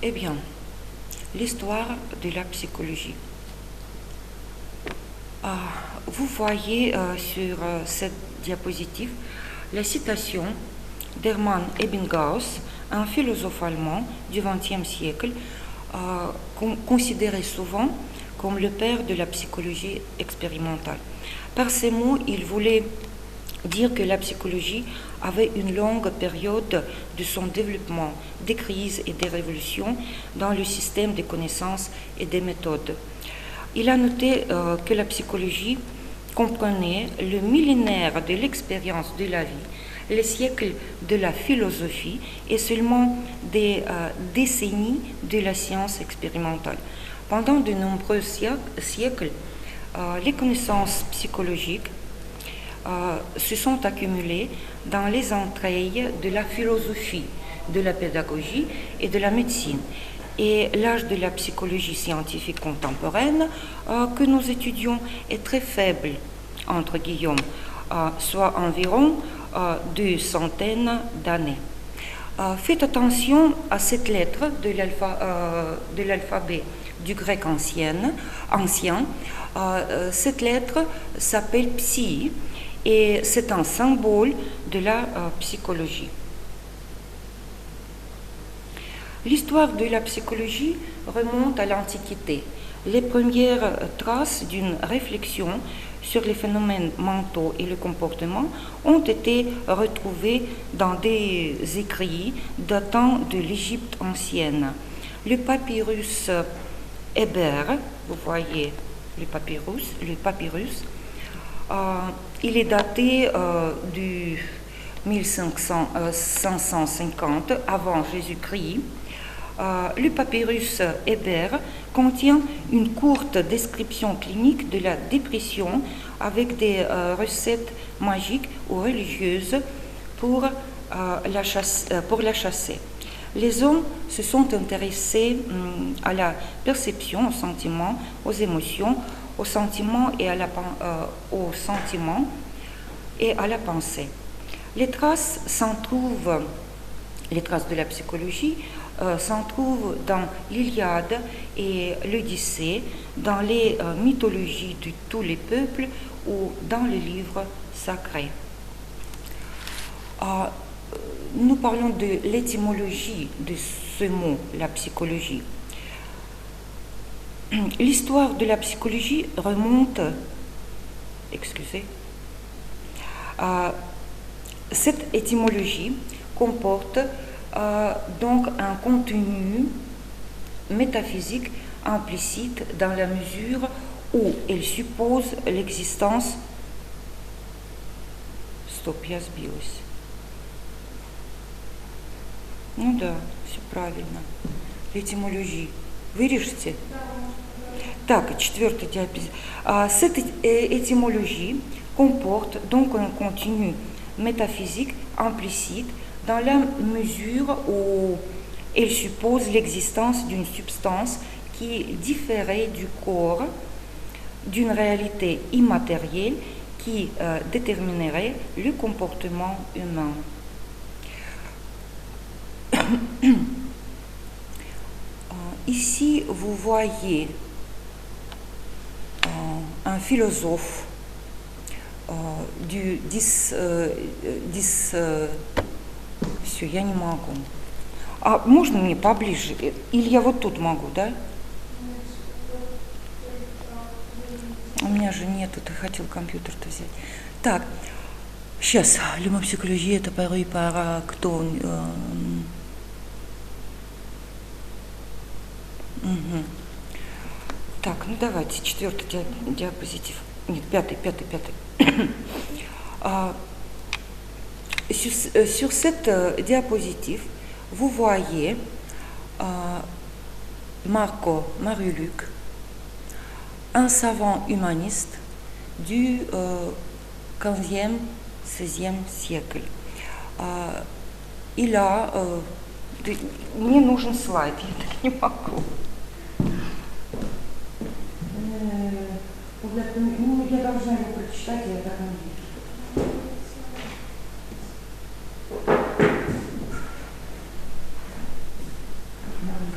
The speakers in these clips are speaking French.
Eh bien, l'histoire de la psychologie. Vous voyez sur cette diapositive la citation d'Hermann Ebbinghaus, un philosophe allemand du XXe siècle, considéré souvent comme le père de la psychologie expérimentale. Par ces mots, il voulait dire que la psychologie avait une longue période de son développement, des crises et des révolutions dans le système des connaissances et des méthodes. Il a noté que la psychologie comprenait le millénaire de l'expérience de la vie, les siècles de la philosophie et seulement des décennies de la science expérimentale. Pendant de nombreux siècles, les connaissances psychologiques se sont accumulées dans les entrailles de la philosophie, de la pédagogie et de la médecine. Et l'âge de la psychologie scientifique contemporaine que nous étudions est très faible, entre guillemets, soit environ 200 d'années. Faites attention à cette lettre de l'alphabet du grec ancien. Cette lettre s'appelle Psi et c'est un symbole de la psychologie. L'histoire de la psychologie remonte à l'Antiquité. Les premières traces d'une réflexion sur les phénomènes mentaux et le comportement ont été retrouvées dans des écrits datant de l'Égypte ancienne. Le papyrus Héber, vous voyez le papyrus, il est daté du 1550 avant Jésus-Christ. Le papyrus Héber contient une courte description clinique de la dépression avec des recettes magiques ou religieuses pour la chasser. Les hommes se sont intéressés à la perception, aux sentiments, aux émotions, aux sentiments et à la pensée. Les traces de la psychologie s'en trouvent dans l'Iliade et l'Odyssée, dans les mythologies de tous les peuples ou dans les livres sacrés. Nous parlons de l'étymologie de ce mot, la psychologie. L'histoire de la psychologie remonte, cette étymologie comporte donc un contenu métaphysique implicite dans la mesure où elle suppose l'existence Ну да, все правильно. Этимология. Вырежете? Так, четвертый диапазон. Cette étymologie comporte donc un contenu métaphysique implicite dans la mesure où elle suppose l'existence d'une substance qui différait du corps, d'une réalité immatérielle qui déterminerait le comportement humain. Ici, vous voyez un philosophe du 10... Все, я не могу. А можно мне поближе? Или я вот тут могу, да? У меня же нету, ты хотел компьютер-то взять. Так, сейчас. L'homopsychologie est apparue par кто? Так, ну давайте, четвертый диапозитив. Нет, пятый. Sur cette diapositive, vous voyez Marco Maruluc, un savant humaniste du 15e, 16e siècle. Il a... Мне нужен слайд, я так не могу. Ну, я должна его прочитать, я так не вижу.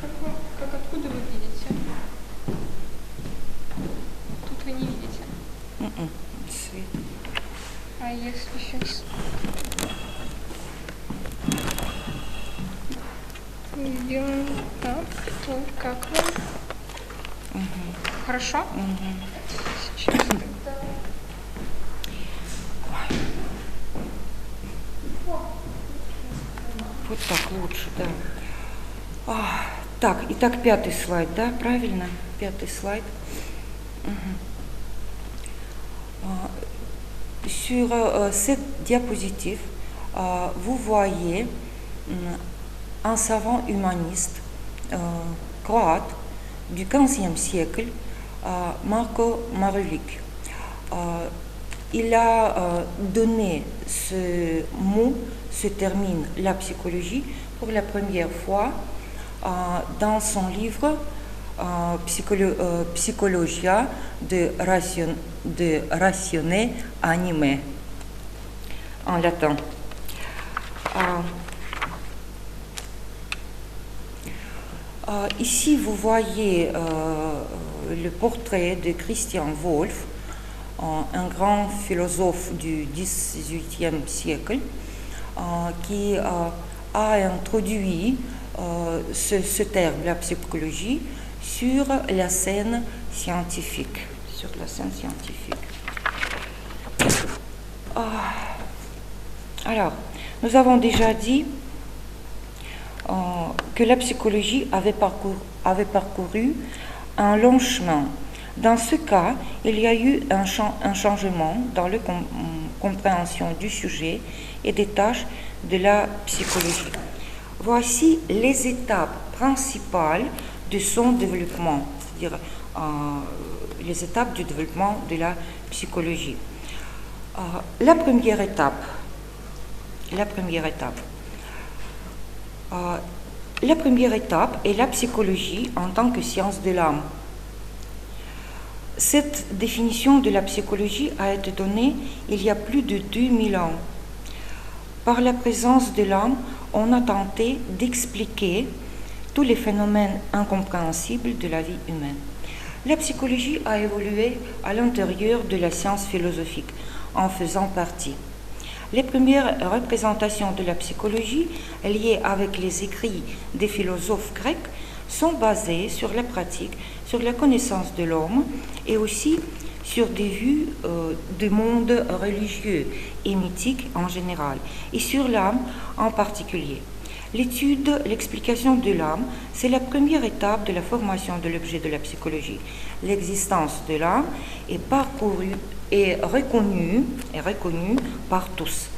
Какой Свет. А если сейчас сделаем так, то как вам? Хорошо? Сейчас тогда... Вот так лучше, да. Так, итак, 5-й слайд, да, правильно? 5-й слайд. Sur cette diapositive, vous voyez un savant humaniste croate du XVe siècle, Marko Marulić. Il a donné ce mot, ce terme, la psychologie, pour la première fois dans son livre Psychologia de ratione anime, en latin. Ici, vous voyez le portrait de Christian Wolff, un grand philosophe du XVIIIe siècle, qui a introduit ce terme, la psychologie, sur la scène scientifique. Alors, nous avons déjà dit que la psychologie avait parcouru un long chemin. Dans ce cas, il y a eu un changement dans la compréhension du sujet et des tâches de la psychologie. Voici les étapes principales de son développement, c'est-à-dire les étapes du développement de la psychologie. La première étape est la psychologie en tant que science de l'âme. Cette définition de la psychologie a été donnée il y a plus de 2000 ans. Par la présence de l'âme, on a tenté d'expliquer tous les phénomènes incompréhensibles de la vie humaine. La psychologie a évolué à l'intérieur de la science philosophique, en faisant partie. Les premières représentations de la psychologie, liées avec les écrits des philosophes grecs, sont basées sur la pratique, sur la connaissance de l'homme et aussi sur des vues du monde religieux et mythique en général, et sur l'âme en particulier. L'étude, l'explication de l'âme, c'est la première étape de la formation de l'objet de la psychologie. L'existence de l'âme est parcourue et reconnue par tous.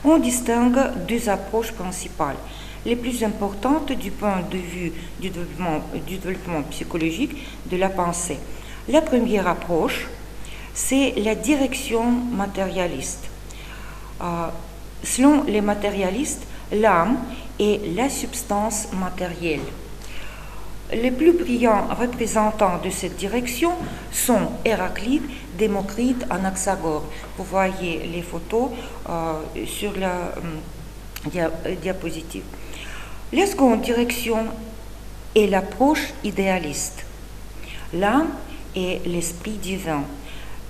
On distingue deux approches principales, les plus importantes du point de vue du développement psychologique de la pensée. La première approche, c'est la direction matérialiste. Selon les matérialistes, l'âme est la substance matérielle. Les plus brillants représentants de cette direction sont Héraclite, Démocrite, Anaxagore. Vous voyez les photos sur la diapositive. La seconde direction est l'approche idéaliste. L'âme est l'esprit divin.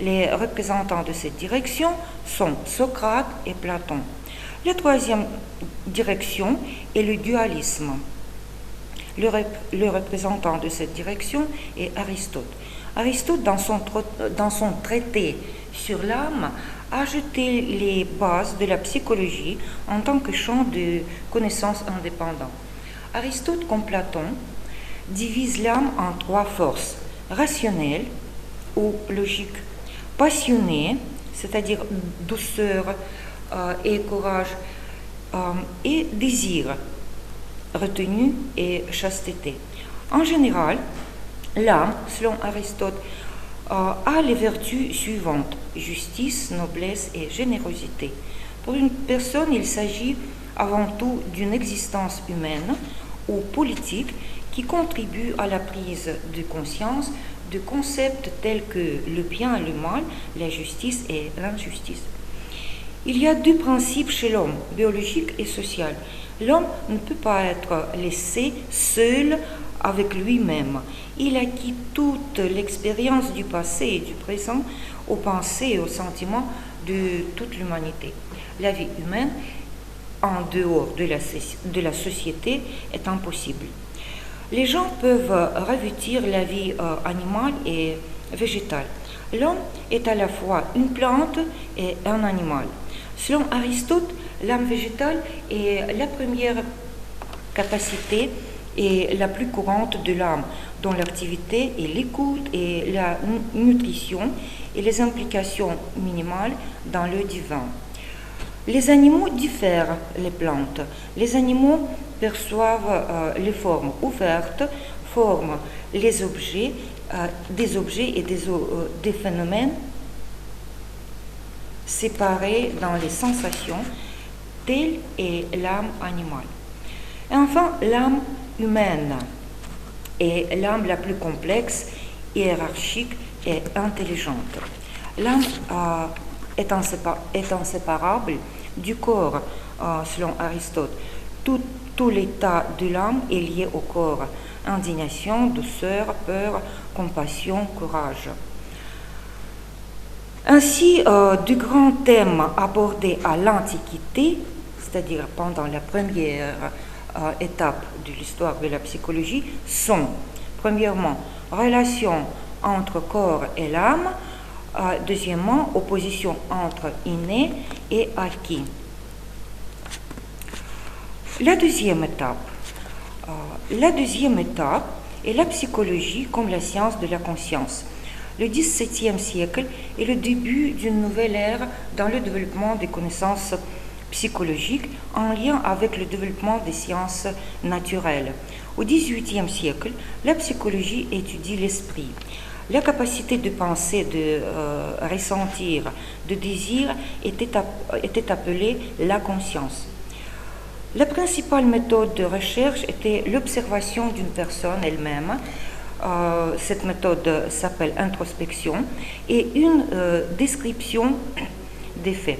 Les représentants de cette direction sont Socrate et Platon. La troisième direction est le dualisme. Le représentant de cette direction est Aristote. Aristote, dans son traité sur l'âme, a jeté les bases de la psychologie en tant que champ de connaissances indépendant. Aristote, comme Platon, divise l'âme en trois forces: rationnelle ou logique, passionnée, c'est-à-dire douceur et courage, et désir, retenue et chasteté. En général, l'âme, selon Aristote, a les vertus suivantes: justice, noblesse et générosité. Pour une personne, il s'agit avant tout d'une existence humaine ou politique qui contribue à la prise de conscience de concepts tels que le bien et le mal, la justice et l'injustice. Il y a deux principes chez l'homme, biologique et social. L'homme ne peut pas être laissé seul avec lui-même. il acquit toute l'expérience du passé et du présent aux pensées et aux sentiments de toute l'humanité. La vie humaine, en dehors de la société, est impossible. Les gens peuvent revêtir la vie animale et végétale. L'homme est à la fois une plante et un animal. Selon Aristote, l'âme végétale est la première capacité et la plus courante de l'âme, dont l'activité est l'écoute et la nutrition et les implications minimales dans le divin. Les animaux diffèrent des plantes. Les animaux perçoivent les formes ouvertes, forment les objets, des objets et des phénomènes séparés dans les sensations, telle est l'âme animale. Et enfin, l'âme humaine est l'âme la plus complexe, hiérarchique et intelligente. L'âme est inséparable du corps, selon Aristote. Tout l'état de l'âme est lié au corps. Indignation, douceur, peur, compassion, courage. Ainsi, de grands thèmes abordés à l'Antiquité, c'est-à-dire pendant la première étape de l'histoire de la psychologie, sont, premièrement, relation entre corps et l'âme, deuxièmement, opposition entre inné et acquis. La deuxième étape est la psychologie comme la science de la conscience. Le XVIIe siècle est le début d'une nouvelle ère dans le développement des connaissances psychologiques en lien avec le développement des sciences naturelles. Au XVIIIe siècle, la psychologie étudie l'esprit. La capacité de penser, de ressentir, de désir était appelée la conscience. La principale méthode de recherche était l'observation d'une personne elle-même. Cette méthode s'appelle introspection et une description des faits.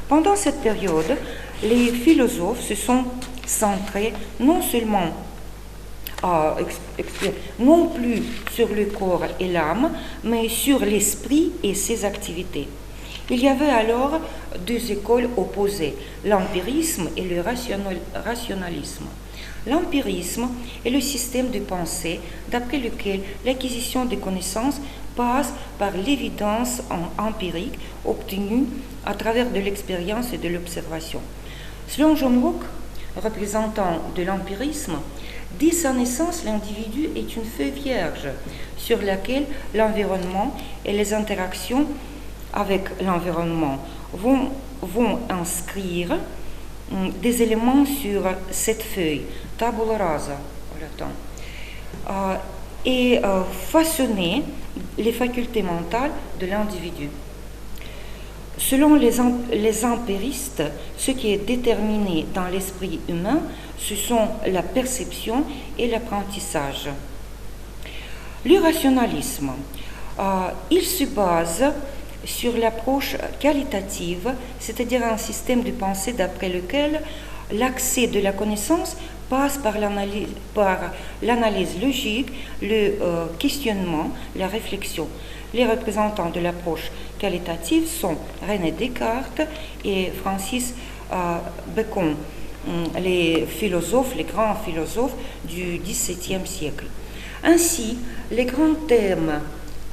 Pendant cette période, les philosophes se sont centrés non seulement non plus sur le corps et l'âme, mais sur l'esprit et ses activités. Il y avait alors deux écoles opposées, l'empirisme et le rationalisme. L'empirisme est le système de pensée d'après lequel l'acquisition des connaissances passe par l'évidence empirique obtenue à travers de l'expérience et de l'observation. Selon John Locke, représentant de l'empirisme, dès sa naissance, l'individu est une feuille vierge sur laquelle l'environnement et les interactions avec l'environnement vont inscrire des éléments sur cette feuille, tabula rasa au latin, et façonner les facultés mentales de l'individu. Selon les empiristes, ce qui est déterminé dans l'esprit humain, ce sont la perception et l'apprentissage. Le rationalisme, il se base sur l'approche qualitative, c'est-à-dire un système de pensée d'après lequel l'accès de la connaissance passe par l'analyse logique, le questionnement, la réflexion. Les représentants de l'approche qualitative sont René Descartes et Francis Bacon, les grands philosophes du XVIIe siècle. Ainsi, les grands thèmes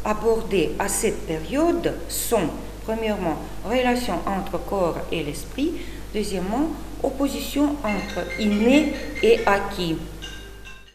abordés à cette période sont, premièrement, relation entre corps et l'esprit, deuxièmement, opposition entre inné et acquis.